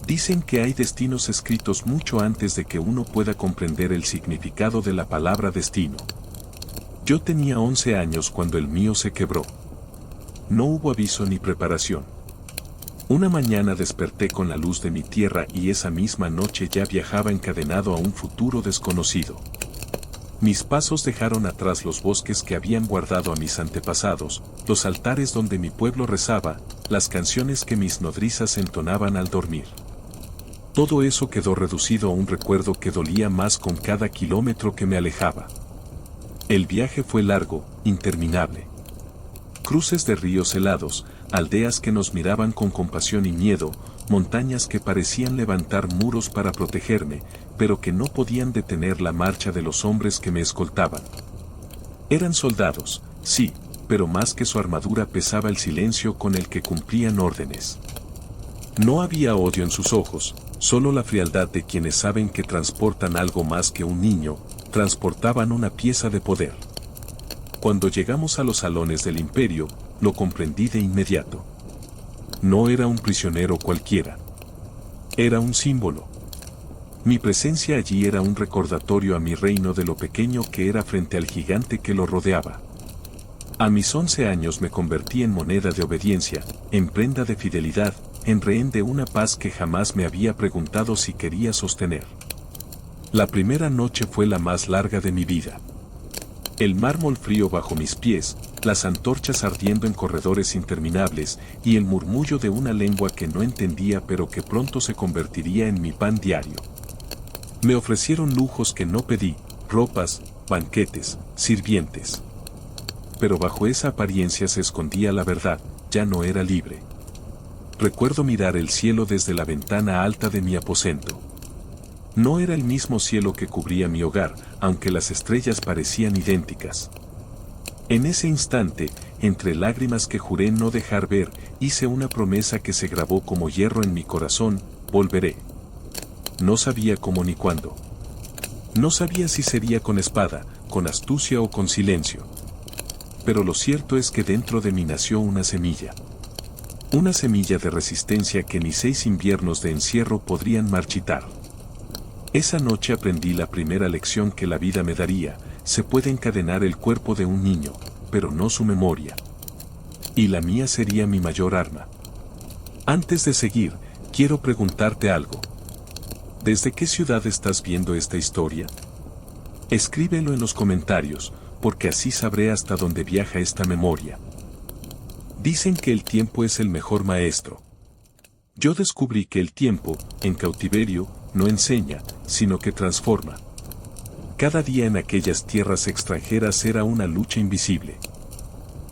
Dicen que hay destinos escritos mucho antes de que uno pueda comprender el significado de la palabra destino. Yo tenía 11 años cuando el mío se quebró. No hubo aviso ni preparación. Una mañana desperté con la luz de mi tierra y esa misma noche ya viajaba encadenado a un futuro desconocido. Mis pasos dejaron atrás los bosques que habían guardado a mis antepasados, los altares donde mi pueblo rezaba, las canciones que mis nodrizas entonaban al dormir. Todo eso quedó reducido a un recuerdo que dolía más con cada kilómetro que me alejaba. El viaje fue largo, interminable. Cruces de ríos helados, aldeas que nos miraban con compasión y miedo, montañas que parecían levantar muros para protegerme, pero que no podían detener la marcha de los hombres que me escoltaban. Eran soldados, sí, pero más que su armadura pesaba el silencio con el que cumplían órdenes. No había odio en sus ojos, solo la frialdad de quienes saben que transportan algo más que un niño, transportaban una pieza de poder. Cuando llegamos a los salones del imperio, lo comprendí de inmediato. No era un prisionero cualquiera. Era un símbolo. Mi presencia allí era un recordatorio a mi reino de lo pequeño que era frente al gigante que lo rodeaba. A mis 11 años me convertí en moneda de obediencia, en prenda de fidelidad, en rehén de una paz que jamás me había preguntado si quería sostener. La primera noche fue la más larga de mi vida. El mármol frío bajo mis pies, las antorchas ardiendo en corredores interminables y el murmullo de una lengua que no entendía pero que pronto se convertiría en mi pan diario. Me ofrecieron lujos que no pedí, ropas, banquetes, sirvientes. Pero bajo esa apariencia se escondía la verdad, ya no era libre. Recuerdo mirar el cielo desde la ventana alta de mi aposento. No era el mismo cielo que cubría mi hogar, aunque las estrellas parecían idénticas. En ese instante, entre lágrimas que juré no dejar ver, hice una promesa que se grabó como hierro en mi corazón: volveré. No sabía cómo ni cuándo. No sabía si sería con espada, con astucia o con silencio. Pero lo cierto es que dentro de mí nació una semilla. Una semilla de resistencia que ni 6 inviernos de encierro podrían marchitar. Esa noche aprendí la primera lección que la vida me daría: se puede encadenar el cuerpo de un niño, pero no su memoria. Y la mía sería mi mayor arma. Antes de seguir, quiero preguntarte algo. ¿Desde qué ciudad estás viendo esta historia? Escríbelo en los comentarios, porque así sabré hasta dónde viaja esta memoria. Dicen que el tiempo es el mejor maestro. Yo descubrí que el tiempo, en cautiverio, no enseña, sino que transforma. Cada día en aquellas tierras extranjeras era una lucha invisible.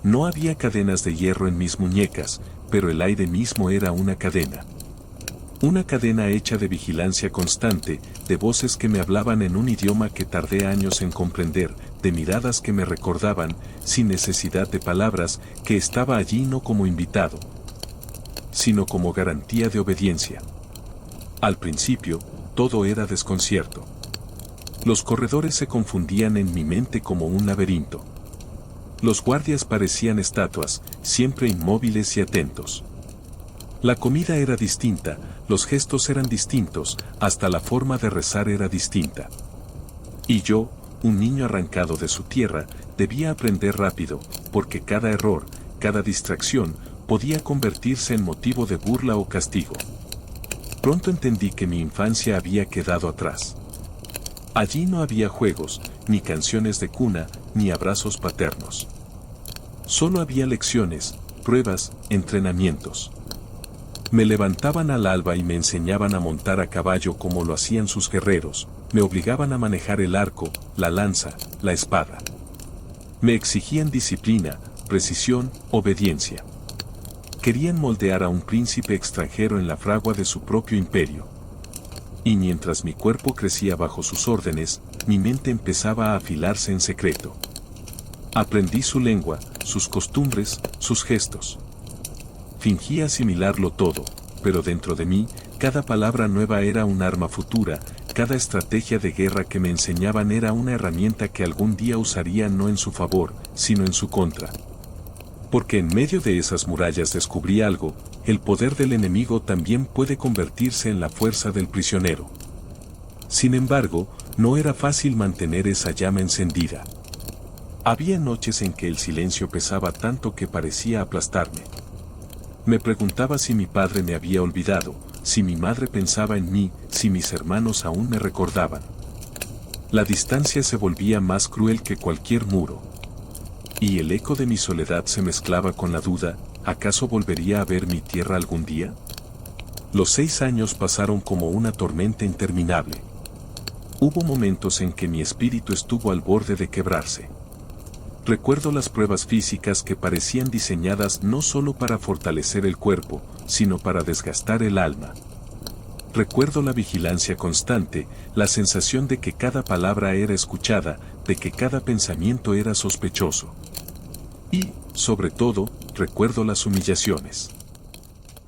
No había cadenas de hierro en mis muñecas, pero el aire mismo era una cadena. Una cadena hecha de vigilancia constante, de voces que me hablaban en un idioma que tardé años en comprender, de miradas que me recordaban, sin necesidad de palabras, que estaba allí no como invitado, sino como garantía de obediencia. Al principio, todo era desconcierto. Los corredores se confundían en mi mente como un laberinto. Los guardias parecían estatuas, siempre inmóviles y atentos. La comida era distinta, los gestos eran distintos, hasta la forma de rezar era distinta. Y yo, un niño arrancado de su tierra, debía aprender rápido, porque cada error, cada distracción, podía convertirse en motivo de burla o castigo. Pronto entendí que mi infancia había quedado atrás. Allí no había juegos, ni canciones de cuna, ni abrazos paternos. Solo había lecciones, pruebas, entrenamientos. Me levantaban al alba y me enseñaban a montar a caballo como lo hacían sus guerreros, me obligaban a manejar el arco, la lanza, la espada. Me exigían disciplina, precisión, obediencia. Querían moldear a un príncipe extranjero en la fragua de su propio imperio. Y mientras mi cuerpo crecía bajo sus órdenes, mi mente empezaba a afilarse en secreto. Aprendí su lengua, sus costumbres, sus gestos. Fingí asimilarlo todo, pero dentro de mí, cada palabra nueva era un arma futura, cada estrategia de guerra que me enseñaban era una herramienta que algún día usaría no en su favor, sino en su contra. Porque en medio de esas murallas descubrí algo: el poder del enemigo también puede convertirse en la fuerza del prisionero. Sin embargo, no era fácil mantener esa llama encendida. Había noches en que el silencio pesaba tanto que parecía aplastarme. Me preguntaba si mi padre me había olvidado, si mi madre pensaba en mí, si mis hermanos aún me recordaban. La distancia se volvía más cruel que cualquier muro. Y el eco de mi soledad se mezclaba con la duda: ¿acaso volvería a ver mi tierra algún día? Los 6 años pasaron como una tormenta interminable. Hubo momentos en que mi espíritu estuvo al borde de quebrarse. Recuerdo las pruebas físicas que parecían diseñadas no solo para fortalecer el cuerpo, sino para desgastar el alma. Recuerdo la vigilancia constante, la sensación de que cada palabra era escuchada, de que cada pensamiento era sospechoso. Y, sobre todo, recuerdo las humillaciones.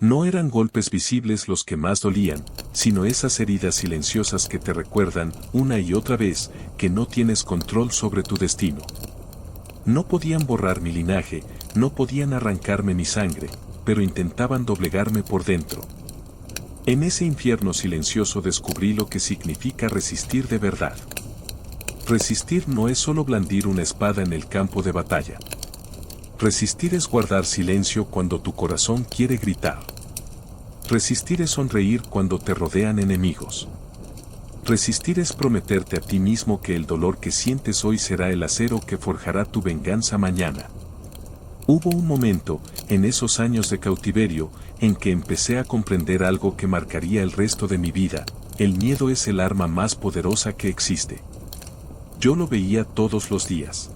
No eran golpes visibles los que más dolían, sino esas heridas silenciosas que te recuerdan, una y otra vez, que no tienes control sobre tu destino. No podían borrar mi linaje, no podían arrancarme mi sangre, pero intentaban doblegarme por dentro. En ese infierno silencioso descubrí lo que significa resistir de verdad. Resistir no es solo blandir una espada en el campo de batalla. Resistir es guardar silencio cuando tu corazón quiere gritar. Resistir es sonreír cuando te rodean enemigos. Resistir es prometerte a ti mismo que el dolor que sientes hoy será el acero que forjará tu venganza mañana. Hubo un momento, en esos años de cautiverio, en que empecé a comprender algo que marcaría el resto de mi vida: el miedo es el arma más poderosa que existe. Yo lo veía todos los días.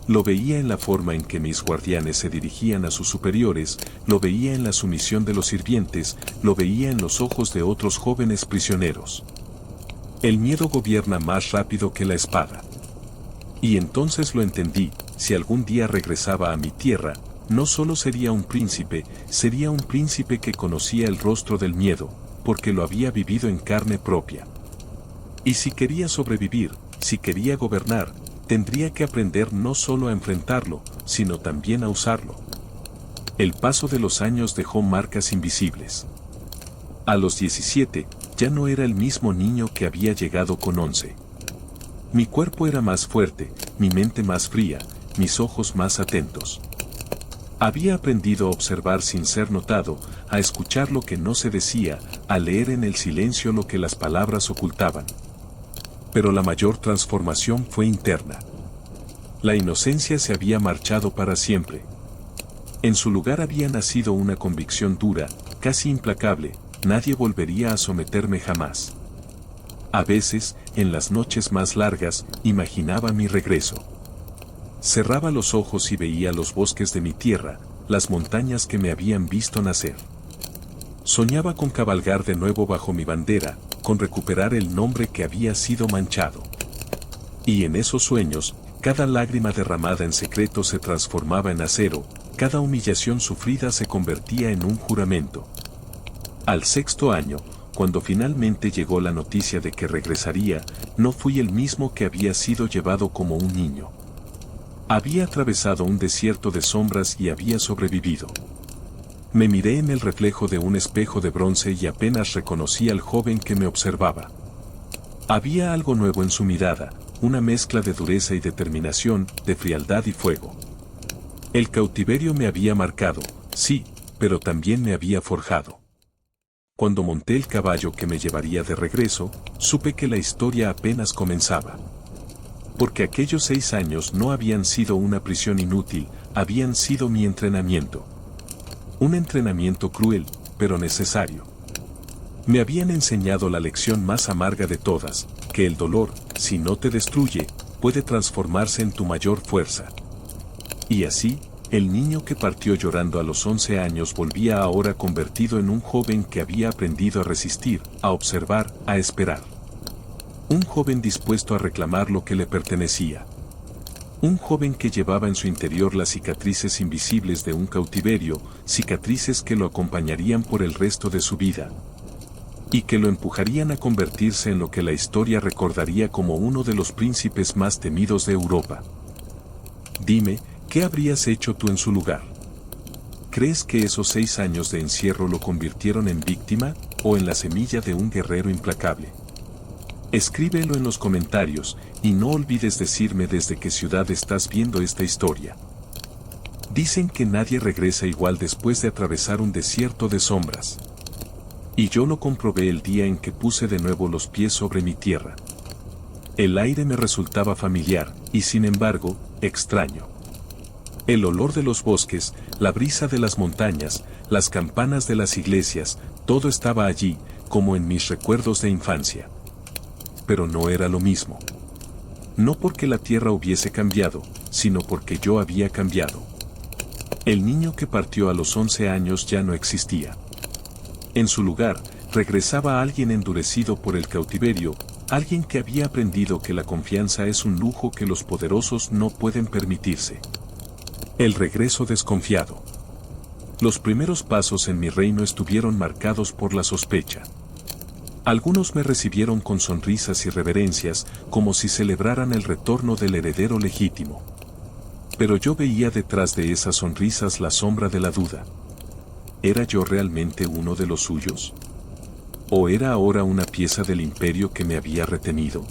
Lo veía en la forma en que mis guardianes se dirigían a sus superiores, lo veía en la sumisión de los sirvientes, lo veía en los ojos de otros jóvenes prisioneros. El miedo gobierna más rápido que la espada. Y entonces lo entendí: si algún día regresaba a mi tierra, no solo sería un príncipe que conocía el rostro del miedo, porque lo había vivido en carne propia. Y si quería sobrevivir, si quería gobernar, tendría que aprender no solo a enfrentarlo, sino también a usarlo. El paso de los años dejó marcas invisibles. A los 17, ya no era el mismo niño que había llegado con 11. Mi cuerpo era más fuerte, mi mente más fría, mis ojos más atentos. Había aprendido a observar sin ser notado, a escuchar lo que no se decía, a leer en el silencio lo que las palabras ocultaban. Pero la mayor transformación fue interna. La inocencia se había marchado para siempre. En su lugar había nacido una convicción dura, casi implacable: nadie volvería a someterme jamás. A veces, en las noches más largas, imaginaba mi regreso. Cerraba los ojos y veía los bosques de mi tierra, las montañas que me habían visto nacer. Soñaba con cabalgar de nuevo bajo mi bandera, con recuperar el nombre que había sido manchado. Y en esos sueños, cada lágrima derramada en secreto se transformaba en acero, cada humillación sufrida se convertía en un juramento. Al 6.º año, cuando finalmente llegó la noticia de que regresaría, no fui el mismo que había sido llevado como un niño. Había atravesado un desierto de sombras y había sobrevivido. Me miré en el reflejo de un espejo de bronce y apenas reconocí al joven que me observaba. Había algo nuevo en su mirada, una mezcla de dureza y determinación, de frialdad y fuego. El cautiverio me había marcado, sí, pero también me había forjado. Cuando monté el caballo que me llevaría de regreso, supe que la historia apenas comenzaba. Porque aquellos 6 años no habían sido una prisión inútil, habían sido mi entrenamiento. Un entrenamiento cruel, pero necesario. Me habían enseñado la lección más amarga de todas: que el dolor, si no te destruye, puede transformarse en tu mayor fuerza. Y así, el niño que partió llorando a los 11 años volvía ahora convertido en un joven que había aprendido a resistir, a observar, a esperar. Un joven dispuesto a reclamar lo que le pertenecía. Un joven que llevaba en su interior las cicatrices invisibles de un cautiverio, cicatrices que lo acompañarían por el resto de su vida. Y que lo empujarían a convertirse en lo que la historia recordaría como uno de los príncipes más temidos de Europa. Dime, ¿Qué habrías hecho tú en su lugar? ¿Crees que esos 6 años de encierro lo convirtieron en víctima o en la semilla de un guerrero implacable? Escríbelo en los comentarios y no olvides decirme desde qué ciudad estás viendo esta historia. Dicen que nadie regresa igual después de atravesar un desierto de sombras. Y yo lo comprobé el día en que puse de nuevo los pies sobre mi tierra. El aire me resultaba familiar y sin embargo, extraño. El olor de los bosques, la brisa de las montañas, las campanas de las iglesias, todo estaba allí, como en mis recuerdos de infancia. Pero no era lo mismo. No porque la tierra hubiese cambiado, sino porque yo había cambiado. El niño que partió a los 11 años ya no existía. En su lugar, regresaba alguien endurecido por el cautiverio, alguien que había aprendido que la confianza es un lujo que los poderosos no pueden permitirse. El regreso desconfiado. Los primeros pasos en mi reino estuvieron marcados por la sospecha. Algunos me recibieron con sonrisas y reverencias, como si celebraran el retorno del heredero legítimo. Pero yo veía detrás de esas sonrisas la sombra de la duda. ¿Era yo realmente uno de los suyos? ¿O era ahora una pieza del imperio que me había retenido?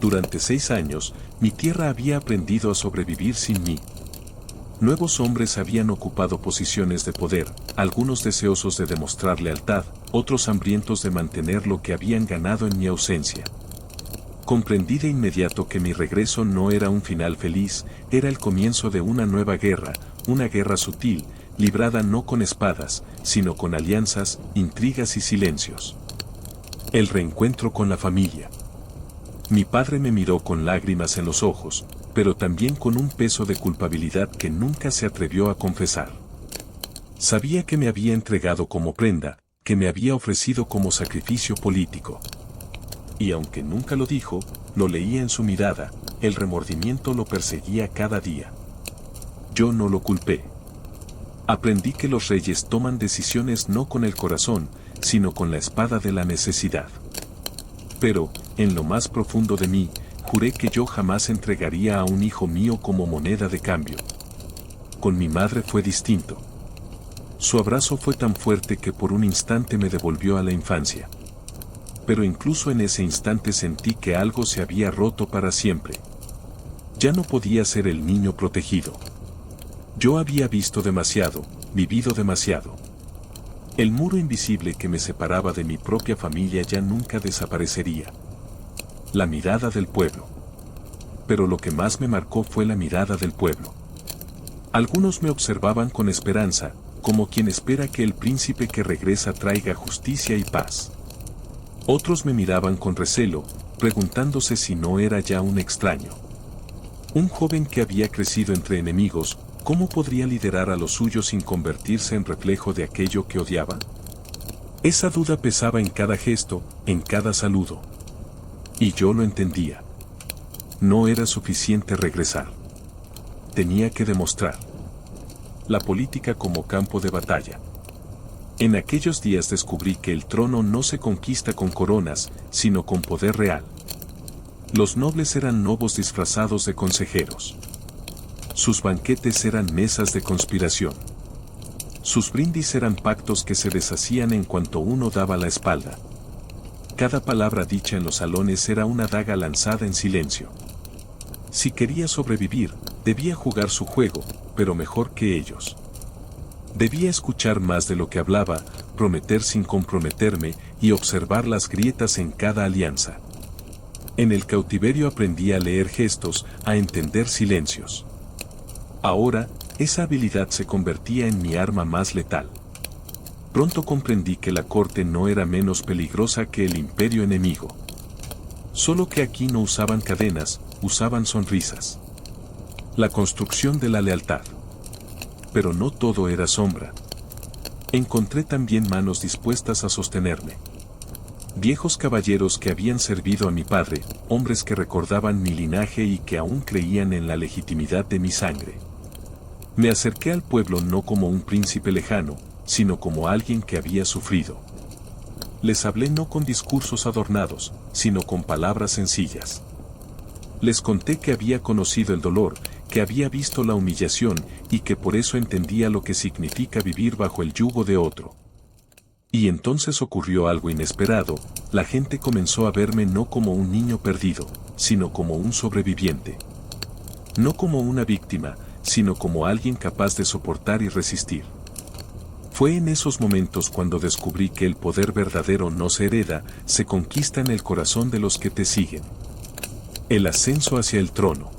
Durante 6 años, mi tierra había aprendido a sobrevivir sin mí. Nuevos hombres habían ocupado posiciones de poder, algunos deseosos de demostrar lealtad, otros hambrientos de mantener lo que habían ganado en mi ausencia. Comprendí de inmediato que mi regreso no era un final feliz, era el comienzo de una nueva guerra, una guerra sutil, librada no con espadas, sino con alianzas, intrigas y silencios. El reencuentro con la familia. Mi padre me miró con lágrimas en los ojos, pero también con un peso de culpabilidad que nunca se atrevió a confesar. Sabía que me había entregado como prenda, que me había ofrecido como sacrificio político. Y aunque nunca lo dijo, lo leía en su mirada, el remordimiento lo perseguía cada día. Yo no lo culpé. Aprendí que los reyes toman decisiones no con el corazón, sino con la espada de la necesidad. Pero, en lo más profundo de mí, juré que yo jamás entregaría a un hijo mío como moneda de cambio. Con mi madre fue distinto. Su abrazo fue tan fuerte que por un instante me devolvió a la infancia. Pero incluso en ese instante sentí que algo se había roto para siempre. Ya no podía ser el niño protegido. Yo había visto demasiado, vivido demasiado. El muro invisible que me separaba de mi propia familia ya nunca desaparecería. La mirada del pueblo. Pero lo que más me marcó fue la mirada del pueblo. Algunos me observaban con esperanza, como quien espera que el príncipe que regresa traiga justicia y paz. Otros me miraban con recelo, preguntándose si no era ya un extraño. Un joven que había crecido entre enemigos, ¿cómo podría liderar a los suyos sin convertirse en reflejo de aquello que odiaba? Esa duda pesaba en cada gesto, en cada saludo. Y yo lo entendía. No era suficiente regresar. Tenía que demostrar. La política como campo de batalla. En aquellos días descubrí que el trono no se conquista con coronas, sino con poder real. Los nobles eran nobos disfrazados de consejeros. Sus banquetes eran mesas de conspiración. Sus brindis eran pactos que se deshacían en cuanto uno daba la espalda. Cada palabra dicha en los salones era una daga lanzada en silencio. Si quería sobrevivir, debía jugar su juego, pero mejor que ellos. Debía escuchar más de lo que hablaba, prometer sin comprometerme y observar las grietas en cada alianza. En el cautiverio aprendí a leer gestos, a entender silencios. Ahora, esa habilidad se convertía en mi arma más letal. Pronto comprendí que la corte no era menos peligrosa que el imperio enemigo. Solo que aquí no usaban cadenas, usaban sonrisas. La construcción de la lealtad. Pero no todo era sombra. Encontré también manos dispuestas a sostenerme. Viejos caballeros que habían servido a mi padre, hombres que recordaban mi linaje y que aún creían en la legitimidad de mi sangre. Me acerqué al pueblo no como un príncipe lejano, sino como alguien que había sufrido. Les hablé no con discursos adornados, sino con palabras sencillas. Les conté que había conocido el dolor, que había visto la humillación y que por eso entendía lo que significa vivir bajo el yugo de otro. Y entonces ocurrió algo inesperado, la gente comenzó a verme no como un niño perdido, sino como un sobreviviente. No como una víctima, sino como alguien capaz de soportar y resistir. Fue en esos momentos cuando descubrí que el poder verdadero no se hereda, se conquista en el corazón de los que te siguen. El ascenso hacia el trono.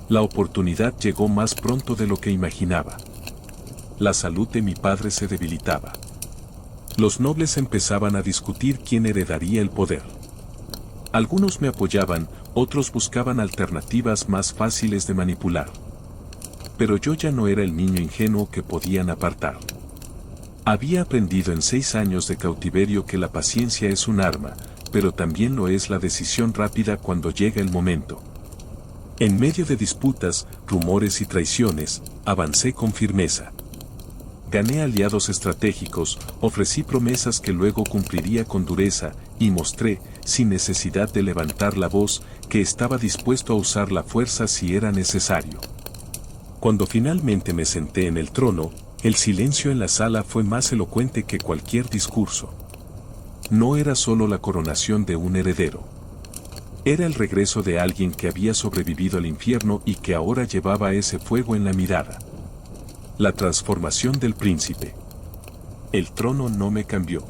La oportunidad llegó más pronto de lo que imaginaba. La salud de mi padre se debilitaba. Los nobles empezaban a discutir quién heredaría el poder. Algunos me apoyaban, otros buscaban alternativas más fáciles de manipular. Pero yo ya no era el niño ingenuo que podían apartar. Había aprendido en 6 años de cautiverio que la paciencia es un arma, pero también lo es la decisión rápida cuando llega el momento. En medio de disputas, rumores y traiciones, avancé con firmeza. Gané aliados estratégicos, ofrecí promesas que luego cumpliría con dureza, y mostré, sin necesidad de levantar la voz, que estaba dispuesto a usar la fuerza si era necesario. Cuando finalmente me senté en el trono, el silencio en la sala fue más elocuente que cualquier discurso. No era solo la coronación de un heredero. Era el regreso de alguien que había sobrevivido al infierno y que ahora llevaba ese fuego en la mirada. La transformación del príncipe. El trono no me cambió.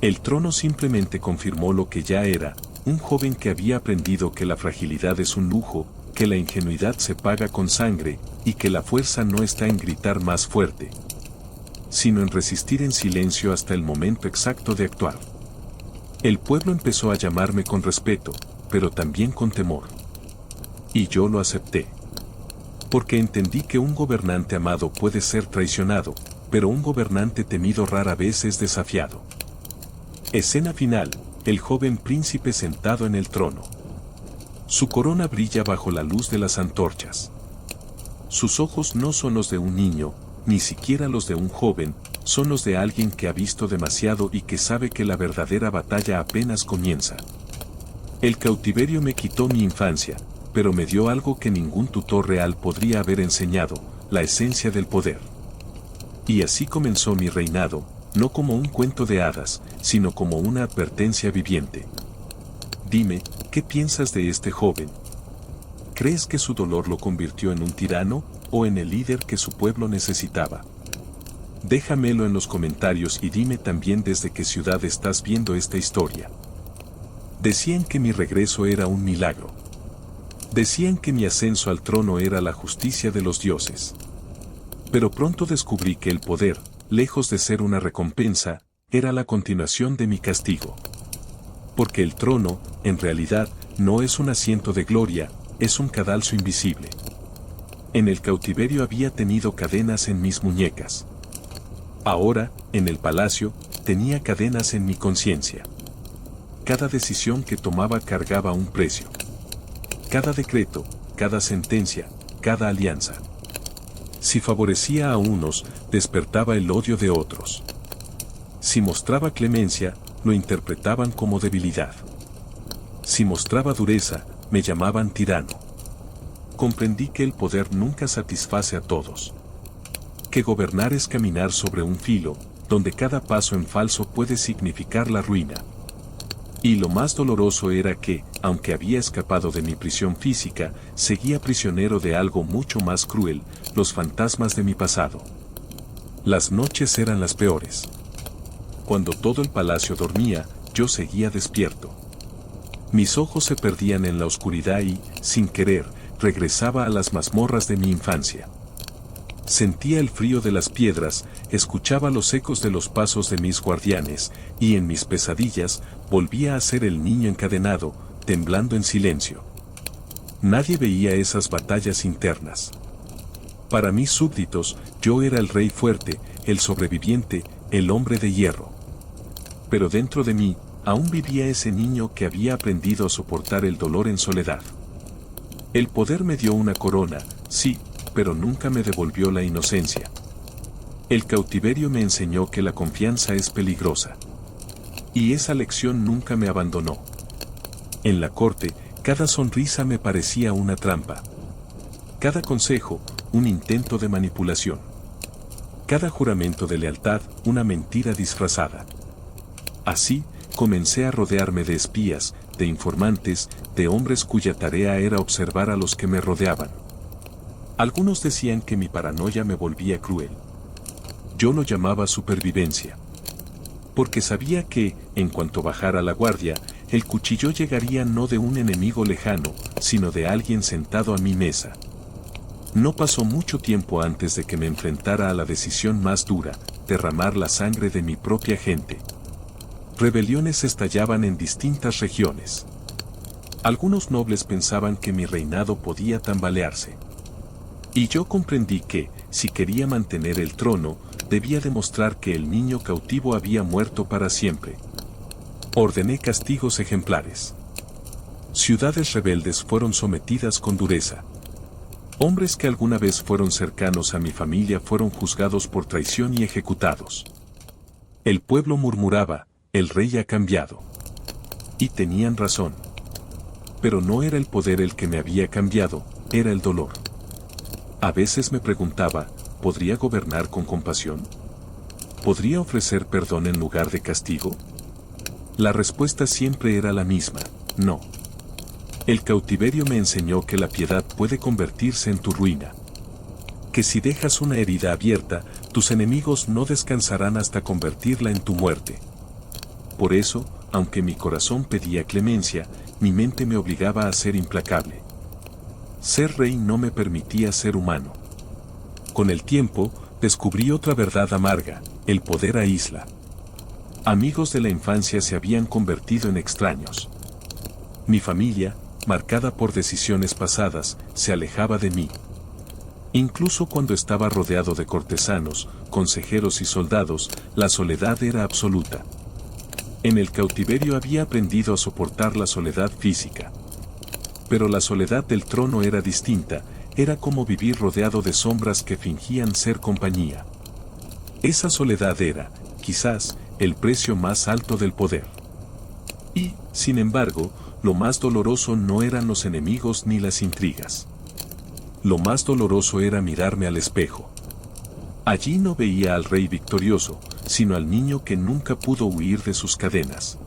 El trono simplemente confirmó lo que ya era, un joven que había aprendido que la fragilidad es un lujo, que la ingenuidad se paga con sangre, y que la fuerza no está en gritar más fuerte, sino en resistir en silencio hasta el momento exacto de actuar. El pueblo empezó a llamarme con respeto, pero también con temor. Y yo lo acepté. Porque entendí que un gobernante amado puede ser traicionado, pero un gobernante temido rara vez es desafiado. Escena final, el joven príncipe sentado en el trono. Su corona brilla bajo la luz de las antorchas. Sus ojos no son los de un niño, ni siquiera los de un joven, son los de alguien que ha visto demasiado y que sabe que la verdadera batalla apenas comienza. El cautiverio me quitó mi infancia, pero me dio algo que ningún tutor real podría haber enseñado, la esencia del poder. Y así comenzó mi reinado, no como un cuento de hadas, sino como una advertencia viviente. Dime, ¿qué piensas de este joven? ¿Crees que su dolor lo convirtió en un tirano, o en el líder que su pueblo necesitaba? Déjamelo en los comentarios y dime también desde qué ciudad estás viendo esta historia. Decían que mi regreso era un milagro. Decían que mi ascenso al trono era la justicia de los dioses. Pero pronto descubrí que el poder, lejos de ser una recompensa, era la continuación de mi castigo. Porque el trono, en realidad, no es un asiento de gloria, es un cadalso invisible. En el cautiverio había tenido cadenas en mis muñecas. Ahora, en el palacio, tenía cadenas en mi conciencia. Cada decisión que tomaba cargaba un precio. Cada decreto, cada sentencia, cada alianza. Si favorecía a unos, despertaba el odio de otros. Si mostraba clemencia, lo interpretaban como debilidad. Si mostraba dureza, me llamaban tirano. Comprendí que el poder nunca satisface a todos. Que gobernar es caminar sobre un filo, donde cada paso en falso puede significar la ruina. Y lo más doloroso era que, aunque había escapado de mi prisión física, seguía prisionero de algo mucho más cruel, los fantasmas de mi pasado. Las noches eran las peores. Cuando todo el palacio dormía, yo seguía despierto. Mis ojos se perdían en la oscuridad y, sin querer, regresaba a las mazmorras de mi infancia. Sentía el frío de las piedras, escuchaba los ecos de los pasos de mis guardianes, y en mis pesadillas, volvía a ser el niño encadenado, temblando en silencio. Nadie veía esas batallas internas. Para mis súbditos, yo era el rey fuerte, el sobreviviente, el hombre de hierro. Pero dentro de mí, aún vivía ese niño que había aprendido a soportar el dolor en soledad. El poder me dio una corona, sí, pero nunca me devolvió la inocencia. El cautiverio me enseñó que la confianza es peligrosa. Y esa lección nunca me abandonó. En la corte, cada sonrisa me parecía una trampa. Cada consejo, un intento de manipulación. Cada juramento de lealtad, una mentira disfrazada. Así, comencé a rodearme de espías, de informantes, de hombres cuya tarea era observar a los que me rodeaban. Algunos decían que mi paranoia me volvía cruel. Yo lo llamaba supervivencia. Porque sabía que, en cuanto bajara la guardia, el cuchillo llegaría no de un enemigo lejano, sino de alguien sentado a mi mesa. No pasó mucho tiempo antes de que me enfrentara a la decisión más dura, derramar la sangre de mi propia gente. Rebeliones estallaban en distintas regiones. Algunos nobles pensaban que mi reinado podía tambalearse. Y yo comprendí que, si quería mantener el trono, debía demostrar que el niño cautivo había muerto para siempre. Ordené castigos ejemplares. Ciudades rebeldes fueron sometidas con dureza. Hombres que alguna vez fueron cercanos a mi familia fueron juzgados por traición y ejecutados. El pueblo murmuraba, el rey ha cambiado. Y tenían razón. Pero no era el poder el que me había cambiado, era el dolor. A veces me preguntaba, ¿podría gobernar con compasión? ¿Podría ofrecer perdón en lugar de castigo? La respuesta siempre era la misma, no. El cautiverio me enseñó que la piedad puede convertirse en tu ruina. Que si dejas una herida abierta, tus enemigos no descansarán hasta convertirla en tu muerte. Por eso, aunque mi corazón pedía clemencia, mi mente me obligaba a ser implacable. Ser rey no me permitía ser humano. Con el tiempo, descubrí otra verdad amarga, el poder aísla. Amigos de la infancia se habían convertido en extraños. Mi familia, marcada por decisiones pasadas, se alejaba de mí. Incluso cuando estaba rodeado de cortesanos, consejeros y soldados, la soledad era absoluta. En el cautiverio había aprendido a soportar la soledad física. Pero la soledad del trono era distinta, era como vivir rodeado de sombras que fingían ser compañía. Esa soledad era, quizás, el precio más alto del poder. Y, sin embargo, lo más doloroso no eran los enemigos ni las intrigas. Lo más doloroso era mirarme al espejo. Allí no veía al rey victorioso, sino al niño que nunca pudo huir de sus cadenas.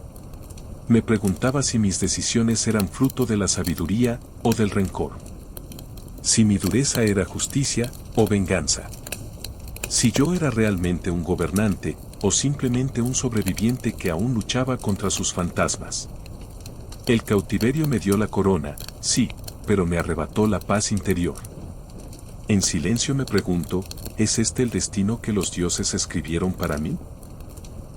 Me preguntaba si mis decisiones eran fruto de la sabiduría o del rencor. Si mi dureza era justicia o venganza. Si yo era realmente un gobernante o simplemente un sobreviviente que aún luchaba contra sus fantasmas. El cautiverio me dio la corona, sí, pero me arrebató la paz interior. En silencio me pregunto, ¿es este el destino que los dioses escribieron para mí?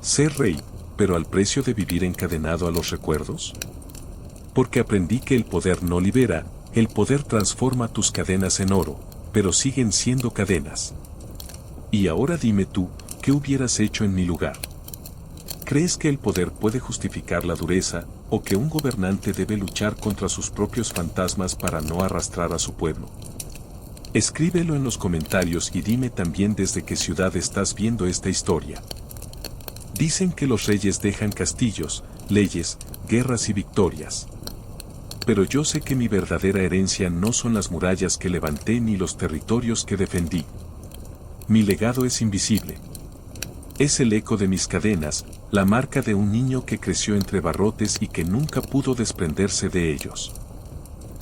Ser rey, pero al precio de vivir encadenado a los recuerdos. Porque aprendí que el poder no libera, el poder transforma tus cadenas en oro, pero siguen siendo cadenas. Y ahora dime tú, ¿qué hubieras hecho en mi lugar? ¿Crees que el poder puede justificar la dureza, o que un gobernante debe luchar contra sus propios fantasmas para no arrastrar a su pueblo? Escríbelo en los comentarios y dime también desde qué ciudad estás viendo esta historia. Dicen que los reyes dejan castillos, leyes, guerras y victorias. Pero yo sé que mi verdadera herencia no son las murallas que levanté ni los territorios que defendí. Mi legado es invisible. Es el eco de mis cadenas, la marca de un niño que creció entre barrotes y que nunca pudo desprenderse de ellos.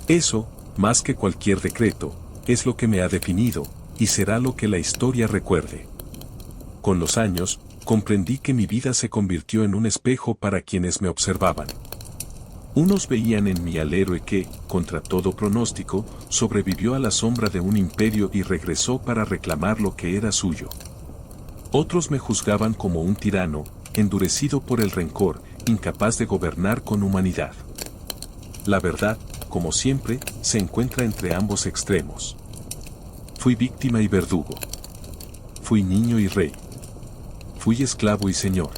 Eso, más que cualquier decreto, es lo que me ha definido, y será lo que la historia recuerde. Con los años, comprendí que mi vida se convirtió en un espejo para quienes me observaban. Unos veían en mí al héroe que, contra todo pronóstico, sobrevivió a la sombra de un imperio y regresó para reclamar lo que era suyo. Otros me juzgaban como un tirano, endurecido por el rencor, incapaz de gobernar con humanidad. La verdad, como siempre, se encuentra entre ambos extremos. Fui víctima y verdugo. Fui niño y rey. Fui esclavo y señor.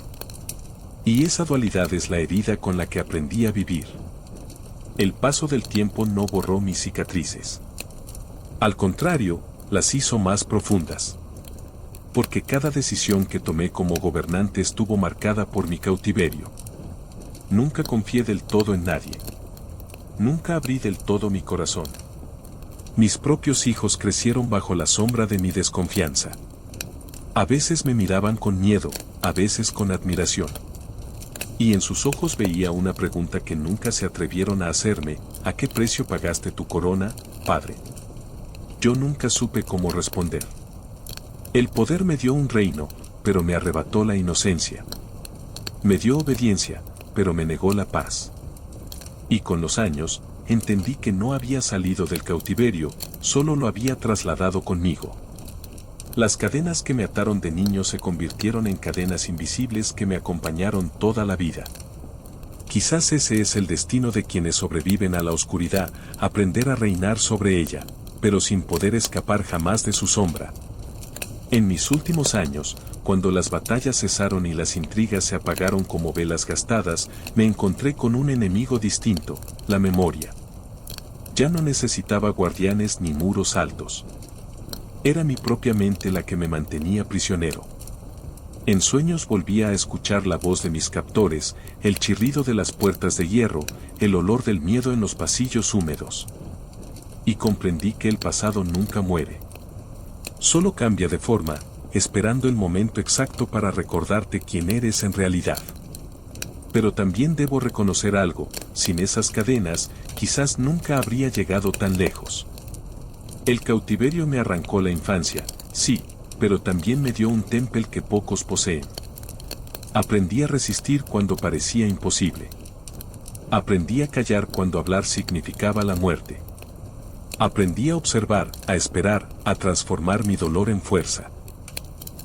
Y esa dualidad es la herida con la que aprendí a vivir. El paso del tiempo no borró mis cicatrices. Al contrario, las hizo más profundas. Porque cada decisión que tomé como gobernante estuvo marcada por mi cautiverio. Nunca confié del todo en nadie. Nunca abrí del todo mi corazón. Mis propios hijos crecieron bajo la sombra de mi desconfianza. A veces me miraban con miedo, a veces con admiración. Y en sus ojos veía una pregunta que nunca se atrevieron a hacerme: ¿a qué precio pagaste tu corona, padre? Yo nunca supe cómo responder. El poder me dio un reino, pero me arrebató la inocencia. Me dio obediencia, pero me negó la paz. Y con los años, entendí que no había salido del cautiverio, solo lo había trasladado conmigo. Las cadenas que me ataron de niño se convirtieron en cadenas invisibles que me acompañaron toda la vida. Quizás ese es el destino de quienes sobreviven a la oscuridad, aprender a reinar sobre ella, pero sin poder escapar jamás de su sombra. En mis últimos años, cuando las batallas cesaron y las intrigas se apagaron como velas gastadas, me encontré con un enemigo distinto: la memoria. Ya no necesitaba guardianes ni muros altos. Era mi propia mente la que me mantenía prisionero. En sueños volvía a escuchar la voz de mis captores, el chirrido de las puertas de hierro, el olor del miedo en los pasillos húmedos. Y comprendí que el pasado nunca muere. Solo cambia de forma, esperando el momento exacto para recordarte quién eres en realidad. Pero también debo reconocer algo: sin esas cadenas, quizás nunca habría llegado tan lejos. El cautiverio me arrancó la infancia, sí, pero también me dio un temple que pocos poseen. Aprendí a resistir cuando parecía imposible. Aprendí a callar cuando hablar significaba la muerte. Aprendí a observar, a esperar, a transformar mi dolor en fuerza.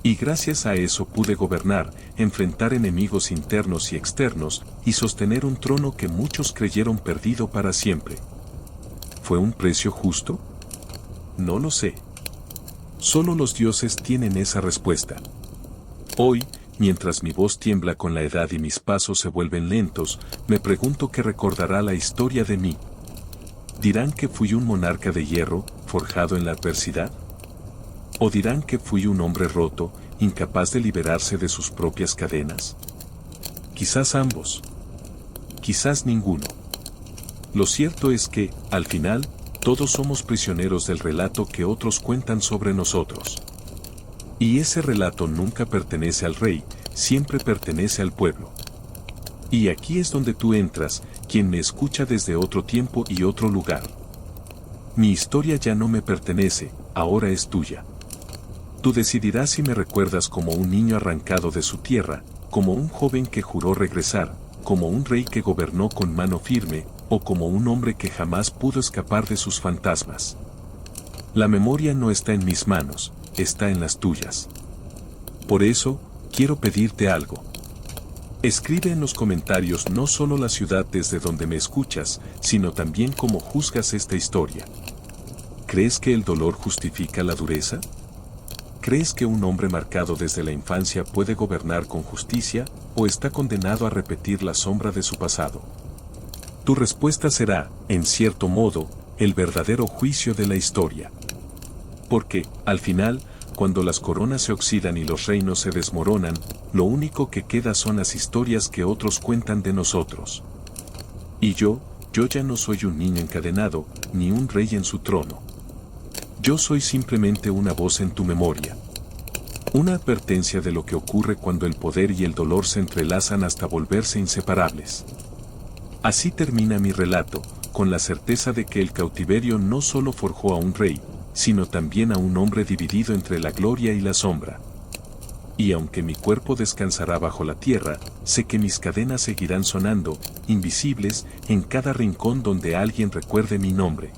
Y gracias a eso pude gobernar, enfrentar enemigos internos y externos, y sostener un trono que muchos creyeron perdido para siempre. ¿Fue un precio justo? No lo sé. Solo los dioses tienen esa respuesta. Hoy, mientras mi voz tiembla con la edad y mis pasos se vuelven lentos, me pregunto qué recordará la historia de mí. ¿Dirán que fui un monarca de hierro, forjado en la adversidad? ¿O dirán que fui un hombre roto, incapaz de liberarse de sus propias cadenas? Quizás ambos. Quizás ninguno. Lo cierto es que, al final, todos somos prisioneros del relato que otros cuentan sobre nosotros. Y ese relato nunca pertenece al rey, siempre pertenece al pueblo. Y aquí es donde tú entras, quien me escucha desde otro tiempo y otro lugar. Mi historia ya no me pertenece, ahora es tuya. Tú decidirás si me recuerdas como un niño arrancado de su tierra, como un joven que juró regresar, como un rey que gobernó con mano firme, o como un hombre que jamás pudo escapar de sus fantasmas. La memoria no está en mis manos, está en las tuyas. Por eso, quiero pedirte algo. Escribe en los comentarios no solo la ciudad desde donde me escuchas, sino también cómo juzgas esta historia. ¿Crees que el dolor justifica la dureza? ¿Crees que un hombre marcado desde la infancia puede gobernar con justicia, o está condenado a repetir la sombra de su pasado? Tu respuesta será, en cierto modo, el verdadero juicio de la historia. Porque, al final, cuando las coronas se oxidan y los reinos se desmoronan, lo único que queda son las historias que otros cuentan de nosotros. Y yo ya no soy un niño encadenado, ni un rey en su trono. Yo soy simplemente una voz en tu memoria. Una advertencia de lo que ocurre cuando el poder y el dolor se entrelazan hasta volverse inseparables. Así termina mi relato, con la certeza de que el cautiverio no solo forjó a un rey, sino también a un hombre dividido entre la gloria y la sombra. Y aunque mi cuerpo descansará bajo la tierra, sé que mis cadenas seguirán sonando, invisibles, en cada rincón donde alguien recuerde mi nombre.